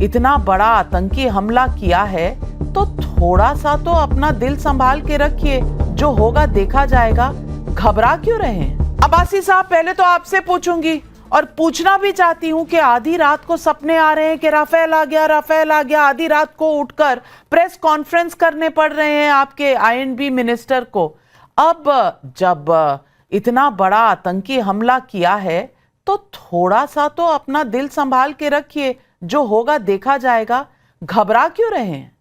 इतना बड़ा आतंकी हमला किया है तो थोड़ा सा तो अपना दिल संभाल के रखिए, जो होगा देखा जाएगा। घबरा क्यों रहे हैं? अब्बासी साहब, पहले तो आपसे पूछूंगी और पूछना भी चाहती हूं कि आधी रात को सपने आ रहे हैं कि राफेल आ गया, राफेल आ गया। आधी रात को उठकर प्रेस कॉन्फ्रेंस करने पड़ रहे हैं आपके आईएनबी मिनिस्टर को। अब जब इतना बड़ा आतंकी हमला किया है तो थोड़ा सा तो अपना दिल संभाल के रखिए, जो होगा देखा जाएगा। घबरा क्यों रहे हैं?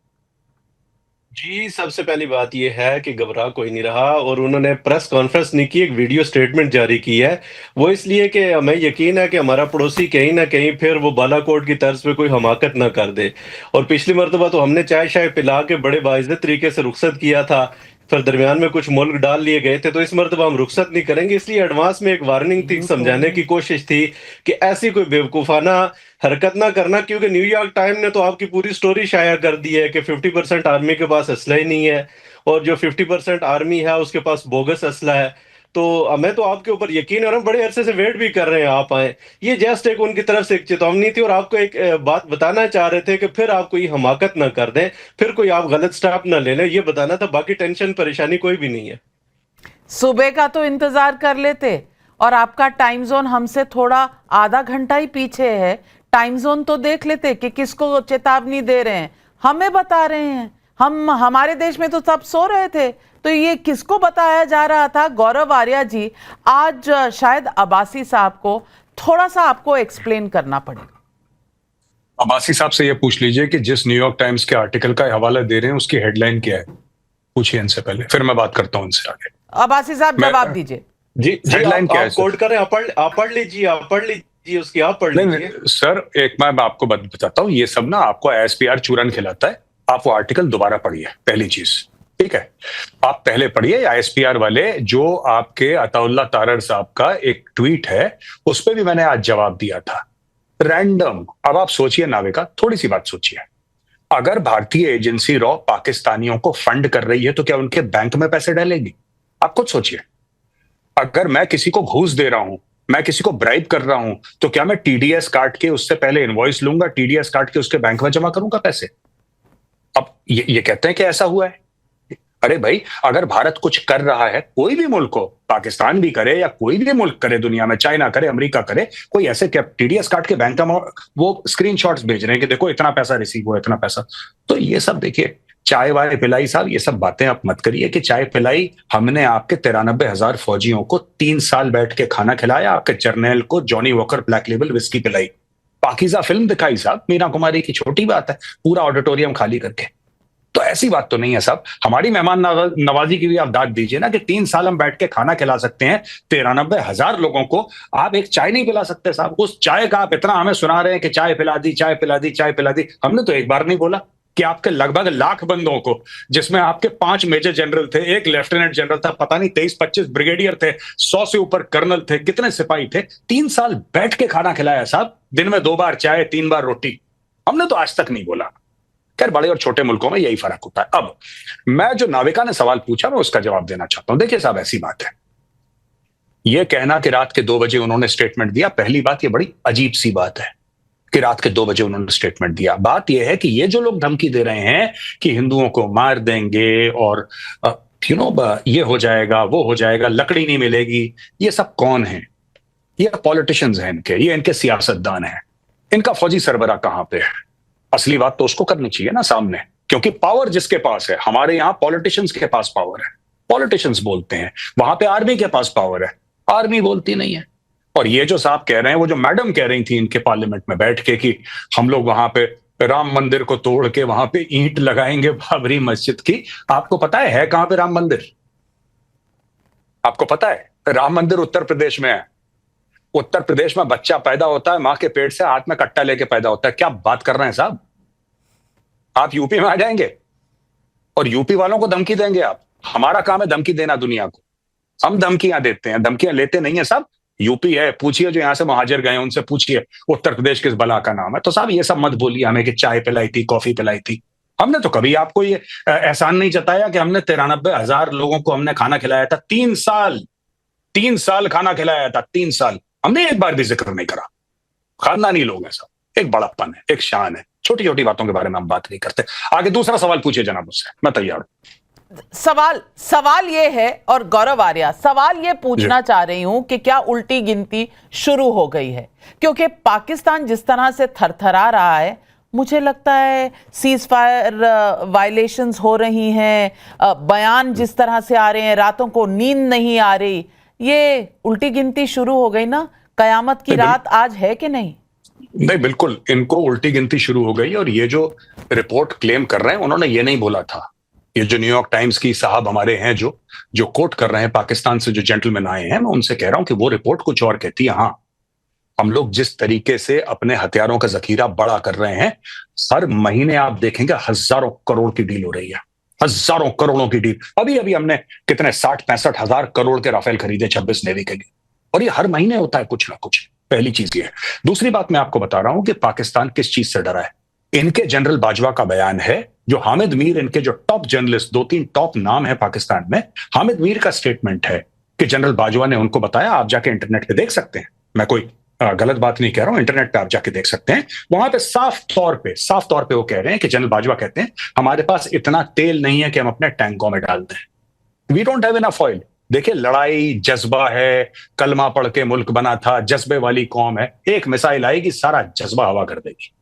जी, सबसे पहली बात ये है कि घबरा कोई नहीं रहा और उन्होंने प्रेस कॉन्फ्रेंस नहीं की, एक वीडियो स्टेटमेंट जारी की है। वो इसलिए कि हमें यकीन है कि हमारा पड़ोसी कहीं न कहीं फिर वो बालाकोट की तर्ज पे कोई हमाकत ना कर दे। और पिछली मर्तबा तो हमने चाय-शाय पिला के बड़े बाइज़्ज़त तरीके से रुखसत किया था, फिर दरमियान में कुछ मुल्क डाल लिए गए थे, तो इस मर्तबा हम रुखसत नहीं करेंगे। इसलिए एडवांस में एक वार्निंग थी, समझाने की कोशिश थी कि ऐसी कोई बेवकूफ़ाना हरकत ना करना, क्योंकि न्यूयॉर्क टाइम ने तो आपकी पूरी स्टोरी शाया कर दी है कि 50% आर्मी के पास असला ही नहीं है और जो 50% आर्मी है उसके पास बोगस असला है। तो हमें तो आपके ऊपर यकीन है और हम बड़े अरसे से वेट भी कर रहे हैं आप आएँ। ये जस्ट एक उनकी तरफ से एक चेतावनी थी और आपको एक बात बताना चाह रहे थे कि फिर आप कोई हमाकत ना कर दें, फिर कोई आप गलत स्टेप ना ले लें, ये बताना था। बाकी टेंशन परेशानी कोई भी नहीं है। सुबह का तो इंतजार कर लेते, और आपका टाइम जोन हमसे थोड़ा आधा घंटा ही पीछे है। टाइम जोन तो देख लेते कि किसको चेतावनी दे रहे हैं। हमें बता रहे हैं, हमारे देश में तो सब सो रहे थे, तो ये किसको बताया जा रहा था? गौरव आर्या जी, आज शायद अब्बासी साहब को थोड़ा सा आपको एक्सप्लेन करना पड़ेगा। अब्बासी साहब से ये पूछ लीजिए कि जिस न्यूयॉर्क टाइम्स के आर्टिकल का हवाला दे रहे हैं उसकी हेडलाइन क्या है, पूछिए इनसे पहले, फिर मैं बात करता हूं इनसे आगे। अब्बासी साहब जवाब दीजिए। जी, हेडलाइन क्या है आप कोट करें, आप पढ़ लीजिए उसकी, आप पढ़ लीजिए। नहीं सर, एक मैं आपको बताता हूँ, ये सब ना आपको एसपीआर चूरन खिलाता है। आप वो आर्टिकल दोबारा पढ़िए, पहली चीज, ठीक है? आप पहले पढ़िए आईएसपीआर वाले, जो आपके अताउल्लाह तारर साहब का एक ट्वीट है, उस पर भी मैंने आज जवाब दिया था। रैंडम। अब आप सोचिए नाविका, थोड़ी सी बात सोचिए। अगर भारतीय एजेंसी रॉ पाकिस्तानियों को फंड कर रही है तो क्या उनके बैंक में पैसे डालेगी? आप खुद सोचिए। अगर मैं किसी को घूस दे रहा हूं, मैं किसी को ब्राइब कर रहा हूं, तो क्या मैं टीडीएस काट के उससे पहले इनवॉइस लूंगा, टीडीएस काट के उसके बैंक में जमा करूंगा पैसे? अब ये कहते हैं कि ऐसा हुआ है। अरे भाई, अगर भारत कुछ कर रहा है, कोई भी मुल्क हो, पाकिस्तान भी करे या कोई भी मुल्क करे दुनिया में, चाइना करे, अमेरिका करे, कोई ऐसे क्या टीडीएस काट के बैंक में वो स्क्रीनशॉट्स भेज रहे हैं कि देखो इतना पैसा रिसीव हुआ, इतना पैसा। तो ये सब देखिए, चाय वाय पिलाई साहब, ये सब बातें आप मत करिए कि चाय पिलाई। हमने आपके 93,000 फौजियों को 3 साल बैठ के खाना खिलाया, आपके जर्नैल को Johnny walker black label whisky पिलाई, पाकीज़ा फिल्म दिखाई साहब, मीना कुमारी की, छोटी बात है, पूरा ऑडिटोरियम खाली करके। तो ऐसी बात तो नहीं है साहब। हमारी मेहमान नवाजी की भी आप दाद दीजिए ना कि 3 साल हम बैठ के खाना खिला सकते हैं 93,000 लोगों को, आप एक चाय नहीं पिला सकते साहब। उस चाय का आप इतना हमें सुना रहे हैं कि चाय पिला दी, चाय पिला दी, चाय पिला दी। हमने तो एक बार नहीं बोला कि आपके लगभग लाख बंदों को, जिसमें आपके 5 मेजर जनरल थे, 1 लेफ्टिनेंट जनरल था, पता नहीं 23-25 ब्रिगेडियर थे, 100 से ऊपर कर्नल थे, कितने सिपाही थे, 3 साल बैठ के खाना खिलाया साहब, दिन में 2 बार चाय, 3 बार रोटी। हमने तो आज तक नहीं बोला। खैर, बड़े और छोटे मुल्कों में यही फर्क होता है। अब मैं, जो नाविका ने सवाल पूछा, मैं उसका जवाब देना चाहता हूं। देखिए साहब, ऐसी बात है, यह कहना कि रात के 2 बजे उन्होंने स्टेटमेंट दिया, पहली बात, यह बड़ी अजीब सी बात है कि रात के 2 बजे उन्होंने स्टेटमेंट दिया। बात यह है कि ये जो लोग धमकी दे रहे हैं कि हिंदुओं को मार देंगे और ये हो जाएगा, वो हो जाएगा, लकड़ी नहीं मिलेगी, ये सब कौन है? ये पॉलिटिशियंस हैं इनके, ये इनके सियासतदान हैं। इनका फौजी सरबराह कहां पे है? असली बात तो उसको करनी चाहिए ना सामने, क्योंकि पावर जिसके पास है, हमारे यहां पॉलिटिशियंस के पास पावर है, पॉलिटिशियंस बोलते हैं, वहां पे आर्मी के पास पावर है, आर्मी बोलती नहीं है। और ये जो साहब कह रहे हैं, वो जो मैडम कह रही थी इनके पार्लियामेंट में बैठ के कि हम लोग वहां पे राम मंदिर को तोड़ के वहां पे ईंट लगाएंगे बाबरी मस्जिद की, आपको पता है कहां पे राम मंदिर? आपको पता है? राम मंदिर उत्तर प्रदेश में है। उत्तर प्रदेश में बच्चा पैदा होता है, मां के पेट से हाथ में कट्टा लेके पैदा होता है। क्या बात कर रहे हैं साहब? आप यूपी में आ जाएंगे और यूपी वालों को धमकी देंगे आप? हमारा काम है धमकी देना दुनिया को, हम धमकियां देते हैं, धमकियां लेते नहीं है साहब। यूपी है, पूछिए जो यहां से महाजर गए उनसे पूछिए उत्तर प्रदेश किस बला का नाम है। तो साहब ये सब मत बोलिए हमें कि चाय पिलाई थी, कॉफी पिलाई थी। हमने तो कभी आपको ये एहसान नहीं जताया कि हमने 93,000 लोगों को हमने खाना खिलाया था। 3 साल खाना खिलाया था, 3 साल। हमने एक बार भी जिक्र नहीं करा। खानदानी लोग हैं सब, एक बड़प्पन है, एक शान है। छोटी छोटी बातों के बारे में हम बात नहीं करते। आगे दूसरा सवाल पूछिए जनाब मुझसे, मैं तैयार हूं। सवाल ये है, और गौरव आर्या सवाल ये पूछना चाह रही हूं कि क्या उल्टी गिनती शुरू हो गई है? क्योंकि पाकिस्तान जिस तरह से थरथरा रहा है, मुझे लगता है सीज फायर वायलेशंस हो रही हैं, बयान जिस तरह से आ रहे हैं, रातों को नींद नहीं आ रही, ये उल्टी गिनती शुरू हो गई ना? कयामत की रात आज है कि नहीं? नहीं, बिल्कुल इनको उल्टी गिनती शुरू हो गई। और ये जो रिपोर्ट क्लेम कर रहे हैं, उन्होंने ये नहीं बोला था। ये जो न्यूयॉर्क टाइम्स की साहब हमारे हैं जो कोट कर रहे हैं, पाकिस्तान से जो जेंटलमैन आए हैं, मैं उनसे कह रहा हूं कि वो रिपोर्ट कुछ और कहती है। हाँ, हम लोग जिस तरीके से अपने हथियारों का जखीरा बड़ा कर रहे हैं, हर महीने आप देखेंगे हजारों करोड़ की डील हो रही है, हजारों करोड़ों की डील। अभी हमने कितने 60-65 हजार करोड़ के राफेल खरीदे 26 नेवी के लिए, और ये हर महीने होता है कुछ ना कुछ। पहली चीज ये है। दूसरी बात मैं आपको बता रहा हूं कि पाकिस्तान किस चीज से डरा है। इनके जनरल बाजवा का बयान है, जो हामिद मीर, इनके जो टॉप जर्नलिस्ट, 2-3 टॉप नाम है पाकिस्तान में, हामिद मीर का स्टेटमेंट है कि जनरल बाजवा ने उनको बताया, आप जाके इंटरनेट पे देख सकते हैं, मैं कोई गलत बात नहीं कह रहा हूं, इंटरनेट पे आप जाके देख सकते हैं। वहां पे साफ तौर पे वो कह रहे हैं कि जनरल बाजवा कहते हैं, हमारे पास इतना तेल नहीं है कि हम अपने टैंकों में डाल दें। We don't have enough oil. देखिए, लड़ाई जज्बा है, कलमा पढ़ के मुल्क बना था, जज्बे वाली कौम है, एक मिसाइल आएगी सारा जज्बा हवा कर देगी।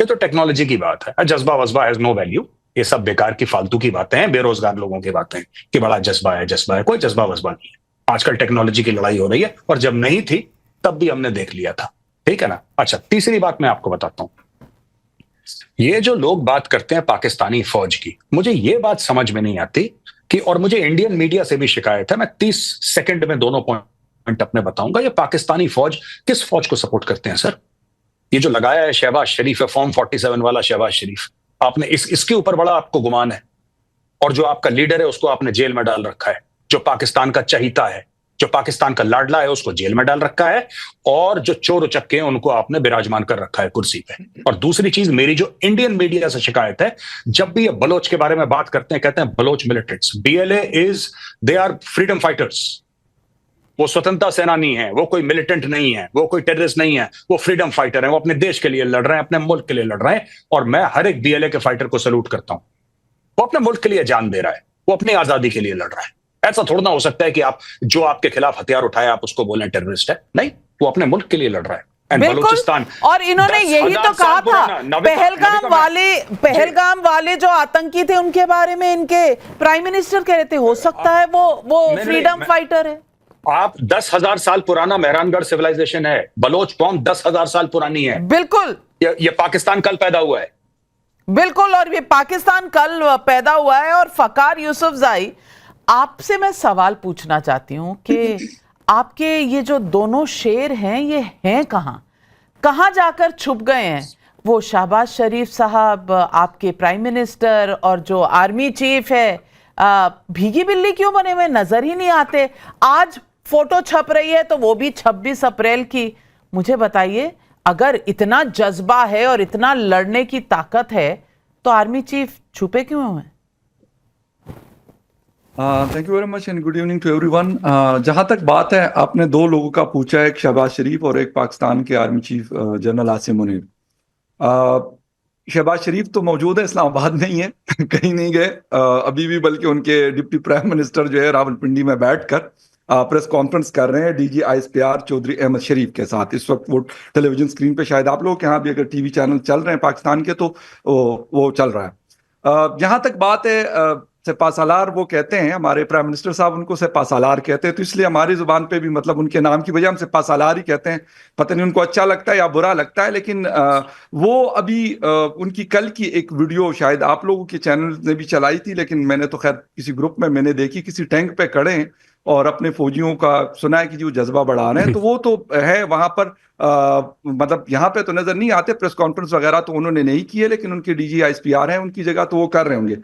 ये तो टेक्नोलॉजी की बात है। जज्बा वज्बा हैज नो वैल्यू। ये सब बेकार की फालतू की बातें हैं, बेरोजगार लोगों की बातें हैं कि बड़ा जज्बा है। कोई जज्बा वज्बा नहीं है। आजकल टेक्नोलॉजी की लड़ाई हो रही है, और जब नहीं थी तब भी हमने देख लिया था। ठीक है ना? अच्छा, तीसरी बात मैं आपको बताता हूं। ये जो लोग बात करते हैं पाकिस्तानी फौज की, मुझे ये बात समझ में नहीं आती कि, और मुझे इंडियन मीडिया से भी शिकायत है, मैं 30 सेकंड में दोनों पॉइंट अपने बताऊंगा। ये पाकिस्तानी फौज किस फौज को सपोर्ट करते हैं सर? ये जो लगाया है शहबाज शरीफ है, फॉर्म 47 वाला शहबाज शरीफ, आपने इसके ऊपर बड़ा आपको गुमान है। और जो आपका लीडर है उसको आपने जेल में डाल रखा है। जो पाकिस्तान का चहीता है, जो पाकिस्तान का लाडला है, उसको जेल में डाल रखा है। और जो चोर उचक्के हैं उनको आपने विराजमान कर रखा है कुर्सी पे। और दूसरी चीज, मेरी जो इंडियन मीडिया से शिकायत है, जब भी ये बलोच के बारे में बात करते हैं, कहते हैं Baloch militants. BLA they are freedom fighters. वो स्वतंत्रता सेनानी है, वो कोई मिलिटेंट नहीं है, वो कोई टेररिस्ट नहीं है, वो फ्रीडम फाइटर है। वो अपने देश के लिए लड़ रहे हैं, अपने मुल्क के लिए लड़ रहे हैं। और मैं हर एक BLA के फाइटर को सैल्यूट करता हूं। वो अपने मुल्क के लिए जान दे रहा है, वो अपनी आजादी के लिए लड़ रहा है। ऐसा थोड़ा ना हो सकता है कि आप जो आपके खिलाफ हथियार उठाए आप उसको बोलें टेररिस्ट है। नहीं, वो अपने मुल्क के लिए लड़ रहा है। बिल्कुल। और इन्होंने यही तो कहा था, पहलगाम वाले जो आतंकी थे उनके बारे में इनके प्राइम मिनिस्टर कह रहे थे, हो सकता है वो फ्रीडम फाइटर है। आप 10,000 साल पुराना मेहरानगढ़ सिविलाइजेशन है। बलोच कौम 10,000 साल पुरानी है। बिल्कुल। ये पाकिस्तान कल पैदा हुआ है। बिल्कुल, और ये पाकिस्तान कल पैदा हुआ है। और फकार यूसुफजई, आपसे मैं सवाल पूछना चाहती हूं कि आपके ये जो दोनों शेर हैं, ये हैं कहां जाकर छुप गए हैं? वो शहबाज शरीफ साहब, आपके प्राइम मिनिस्टर, और जो आर्मी चीफ है, भीगी बिल्ली क्यों बने हुए, नजर ही नहीं आते? आज फोटो छप रही है तो वो भी 26 अप्रैल की। मुझे बताइए, अगर इतना जज्बा है और इतना लड़ने की ताकत है, तो आर्मी चीफ छुपे क्यों हैं? Thank you very much and good evening to everyone. जहां तक बात है, आपने दो लोगों का पूछा, एक शहबाज शरीफ और एक पाकिस्तान के army chief general Asim Munir. Shahbaz Sharif तो मौजूद है, इस्लामाबाद नहीं है, कहीं नहीं गए अभी भी, बल्कि उनके डिप्टी प्राइम मिनिस्टर जो है रावलपिंडी में बैठकर प्रेस कॉन्फ्रेंस कर रहे हैं DG ISPR चौधरी अहमद शरीफ के साथ। इस वक्त वो टेलीविजन स्क्रीन पे, शायद आप लोगों के यहाँ भी अगर TV चैनल चल रहे हैं पाकिस्तान के, तो वो चल रहा है। जहां तक बात है सेपासालार, वो कहते हैं, हमारे प्राइम मिनिस्टर साहब उनको सेपासालार कहते हैं, तो इसलिए हमारी जुबान पे भी मतलब उनके नाम की वजह हम सेपासालार ही कहते हैं। पता नहीं उनको अच्छा लगता है या बुरा लगता है, लेकिन वो अभी उनकी कल की एक वीडियो शायद आप लोगों के चैनल ने भी चलाई थी, लेकिन मैंने तो खैर किसी ग्रुप में मैंने देखी, किसी टैंक पे खड़े हैं और अपने फौजियों का सुना है कि जो जज्बा बढ़ा रहे हैं, तो वो तो है वहां पर। मतलब यहाँ पे तो नजर नहीं आते, प्रेस कॉन्फ्रेंस वगैरह तो उन्होंने नहीं की है, लेकिन उनके DG ISPR हैं, उनकी जगह तो वो कर रहे होंगे।